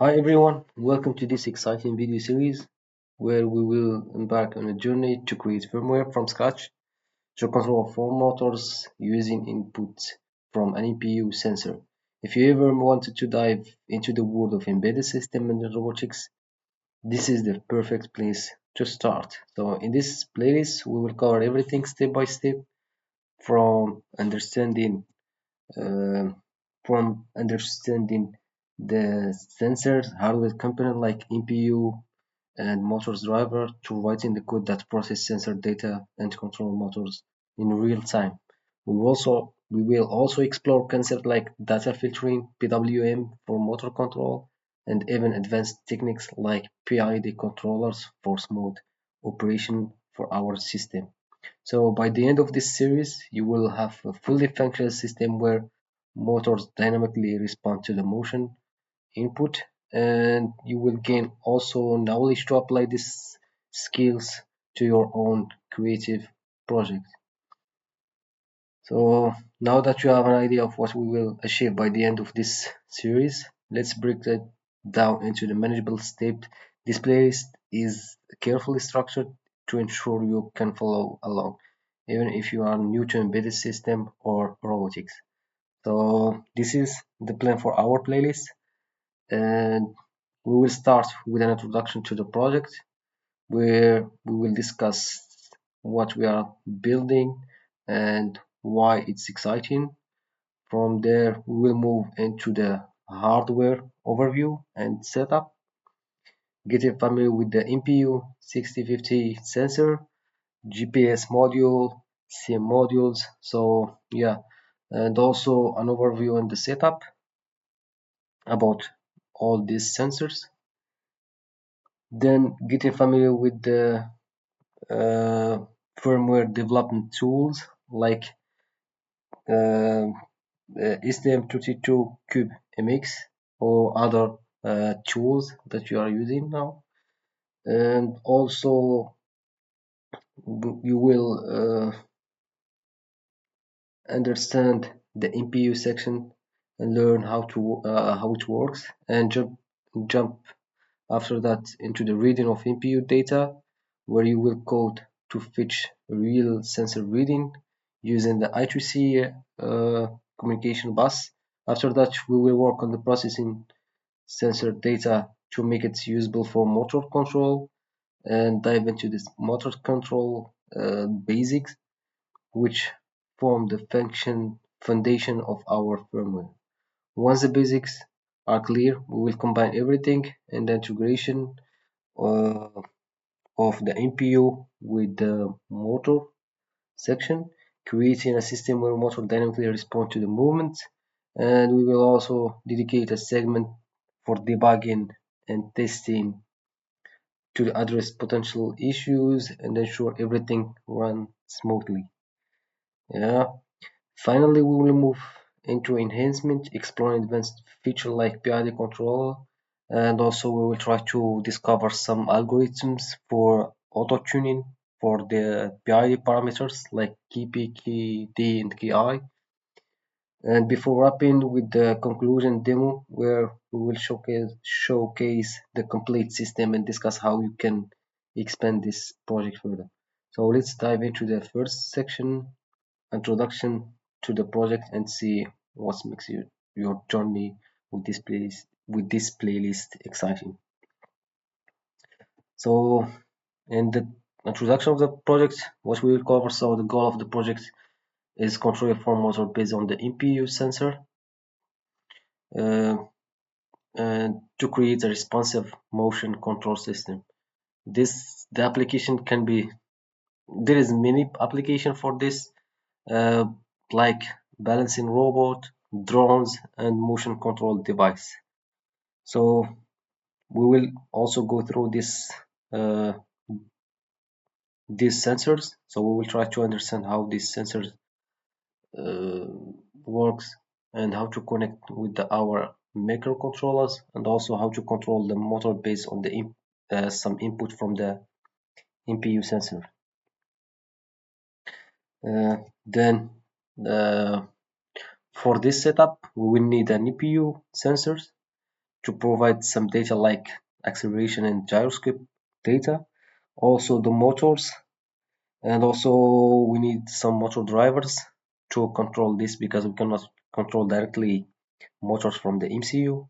Hi everyone, welcome to this exciting video series where we will embark on a journey to create firmware from scratch to control four motors using inputs from an MPU sensor. If you ever wanted to dive into the world of embedded system and robotics, this is the perfect place to start. So in this playlist, we will cover everything step by step from understanding uh, from understanding the sensors, hardware component like MPU and motors driver to writing the code that process sensor data and control motors in real time. We will also explore concepts like data filtering, PWM for motor control, and even advanced techniques like PID controllers for smooth operation for our system. So by the end of this series, you will have a fully functional system where motors dynamically respond to the motion input, and you will gain also knowledge to apply these skills to your own creative project. So now that you have an idea of what we will achieve by the end of this series, let's break that down into the manageable steps. This playlist is carefully structured to ensure you can follow along, even if you are new to embedded system or robotics. So this is the plan for our playlist, and we will start with an introduction to the project where we will discuss what we are building and why it's exciting. From there, we will move into the hardware overview and setup, getting familiar with the MPU6050 sensor, GPS module, CM modules. So yeah, and also an overview on the setup about all these sensors. Then getting familiar with the uh, firmware development tools like uh, STM32Cube MX or other tools that you are using now. And also you will understand the MPU section and learn how it works, and jump after that into the reading of MPU data, where you will code to fetch real sensor reading using the I2C communication bus. After that, we will work on the processing sensor data to make it usable for motor control and dive into this motor control basics, which form the foundation of our firmware. Once the basics are clear, we will combine everything and the integration uh, of the MPU with the motor section, creating a system where motor dynamically respond to the movement. And we will also dedicate a segment for debugging and testing to address potential issues and ensure everything runs smoothly. Yeah. Finally, we will move into enhancement, exploring advanced features like PID control, and also we will try to discover some algorithms for auto tuning for the PID parameters like KP, KD, and KI. And before wrapping with the conclusion demo, where we will showcase the complete system and discuss how you can expand this project further. So let's dive into the first section, introduction to the project, and see what makes your journey with this playlist exciting. So in the introduction of the project, what we will cover, so the goal of the project is control a form motor based on the MPU sensor uh, and to create a responsive motion control system. The application can be, there is many application for this, uh, like balancing robot, drones, and motion control device. So we will also go through uh, these sensors. So we will try to understand how these sensors uh, works and how to connect with our microcontrollers, and also how to control the motor based on the some input from the MPU sensor. Then uh, for this setup, we will need an EPU sensors to provide some data like acceleration and gyroscope data, also the motors, and also we need some motor drivers to control this because we cannot control directly motors from the MCU.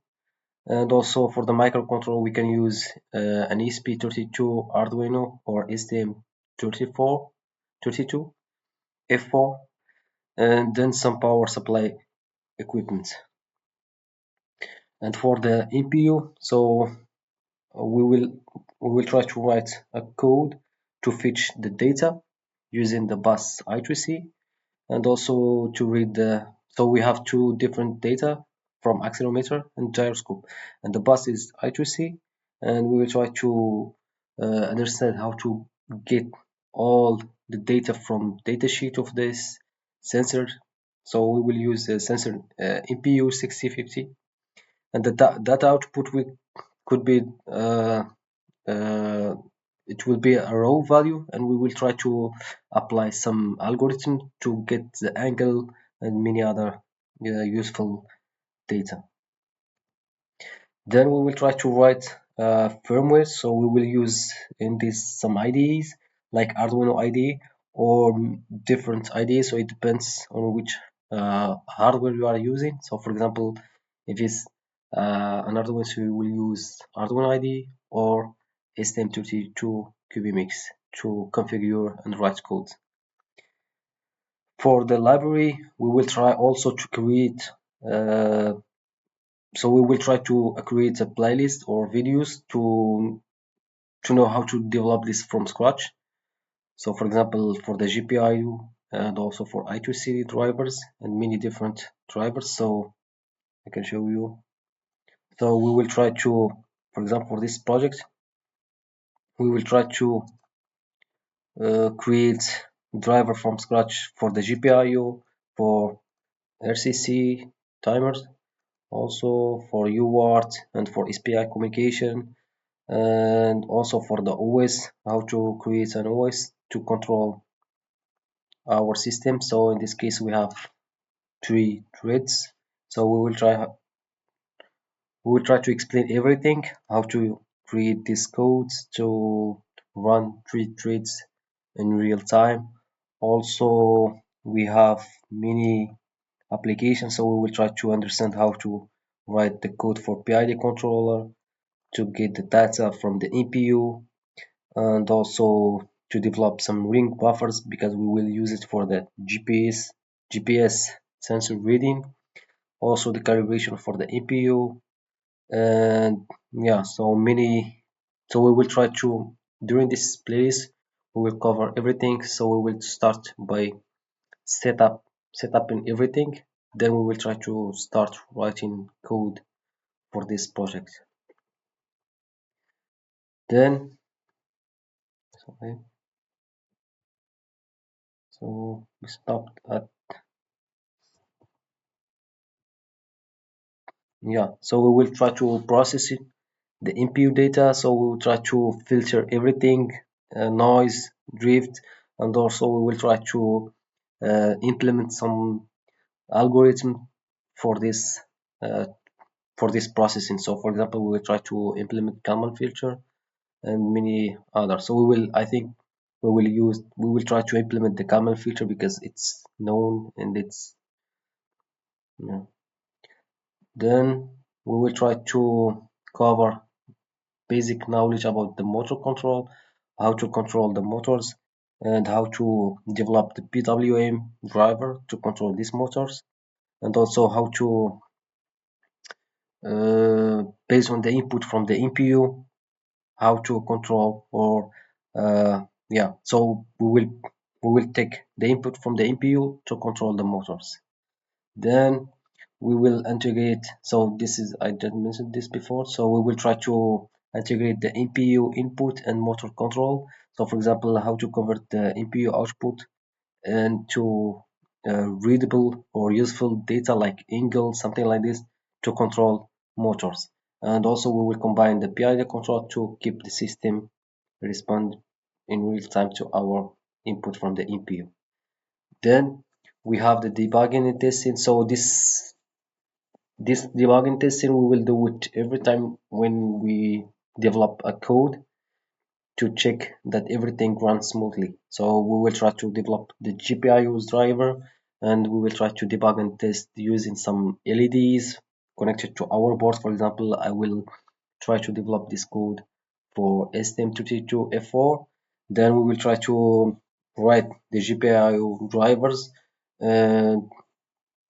And also for the microcontroller, we can use an ESP32 Arduino or STM32F4, and then some power supply equipment. And for the MPU, so we will try to write a code to fetch the data using the bus I2C, and also to read the, so we have two different data from accelerometer and gyroscope, and the bus is I2C, and we will try to understand how to get all the data from datasheet of this sensor. So we will use the sensor MPU6050, and the data output could be uh, it will be a raw value, and we will try to apply some algorithm to get the angle and many other useful data. Then we will try to write firmware, so we will use in this some IDEs like Arduino IDE or different IDEs, so it depends on which hardware you are using. So for example, if it's an Arduino, so we will use Arduino IDE or STM32 QBMix to configure and write code. For the library, we will try also to create so we will try to create a playlist or videos to know how to develop this from scratch. So for example, for the GPIU and also for I2C drivers and many different drivers. So I can show you. So we will try to, for example, for this project, we will try to create driver from scratch for the GPIU, for RCC timers, also for UART and for SPI communication, and also for the OS, how to create an OS to control our system. So in this case we have 3 threads, so we will try to explain everything, how to create these codes to run 3 threads in real time. Also we have many applications, so we will try to understand how to write the code for PID controller to get the data from the MPU, and also to develop some ring buffers because we will use it for the GPS sensor reading, also the calibration for the MPU, and yeah, so many. So we will try to, during this playlist, we will cover everything. So we will start by setuping everything, then we will try to start writing code for this project. Then sorry, so we stopped at, yeah, so we will try to process it, the MPU data, so we will try to filter everything, noise, drift, and also we will try to implement some algorithm for this uh, processing. So for example, we will try to implement Kalman filter and many others. So I think we will try to implement the Kalman filter because it's known and it's, yeah. Then we will try to cover basic knowledge about the motor control, how to control the motors, and how to develop the PWM driver to control these motors, and also how to, based on the input from the MPU, how to control or yeah. So we will take the input from the MPU to control the motors. Then we will integrate, so this is, I just mentioned this before, so we will try to integrate the MPU input and motor control. So for example, how to convert the MPU output into readable or useful data like angle, something like this, to control motors. And also we will combine the PID control to keep the system respond in real time to our input from the MPU. Then we have the debugging and testing. So This debugging testing we will do it every time when we develop a code to check that everything runs smoothly. So we will try to develop the GPIO's driver, and we will try to debug and test using some LEDs connected to our board. For example, I will try to develop this code for STM32F4. Then we will try to write the GPIO drivers, and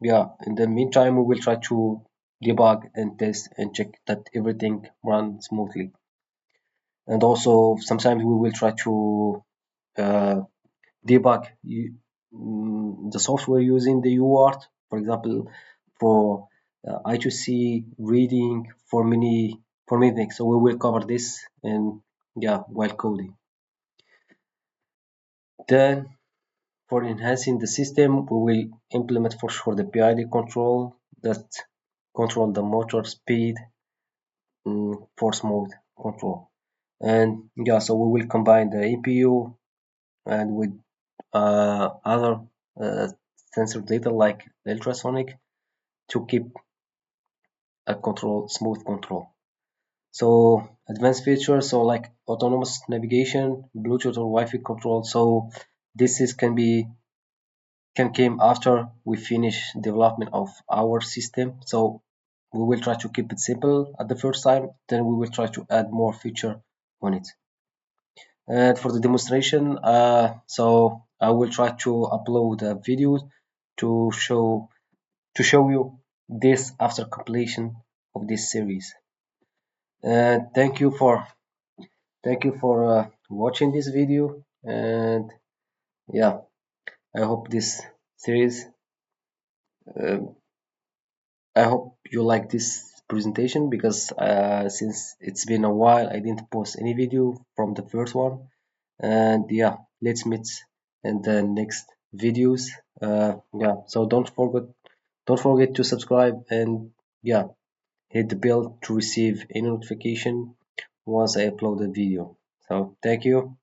yeah, in the meantime we will try to debug and test and check that everything runs smoothly. And also sometimes we will try to uh, debug the software using the UART, for example, for I2C reading for many things. So we will cover this and yeah, while coding. Then for enhancing the system, we will implement for sure the PID control that control the motor speed, force mode control. And yeah, so we will combine the APU and with other uh, sensor data like ultrasonic to keep a smooth control. So advanced features, so like autonomous navigation, Bluetooth or Wi-Fi control. So this is can came after we finish development of our system. So we will try to keep it simple at the first time, then we will try to add more feature on it. And for the demonstration, so I will try to upload a video to show you this after completion of this series. And thank you for watching this video. And yeah, I hope this series. Uh, I hope you like this presentation because since it's been a while, I didn't post any video from the first one. And yeah, let's meet in the next videos. Yeah, so don't forget to subscribe and yeah, hit the bell to receive any notification once I upload a video. So thank you.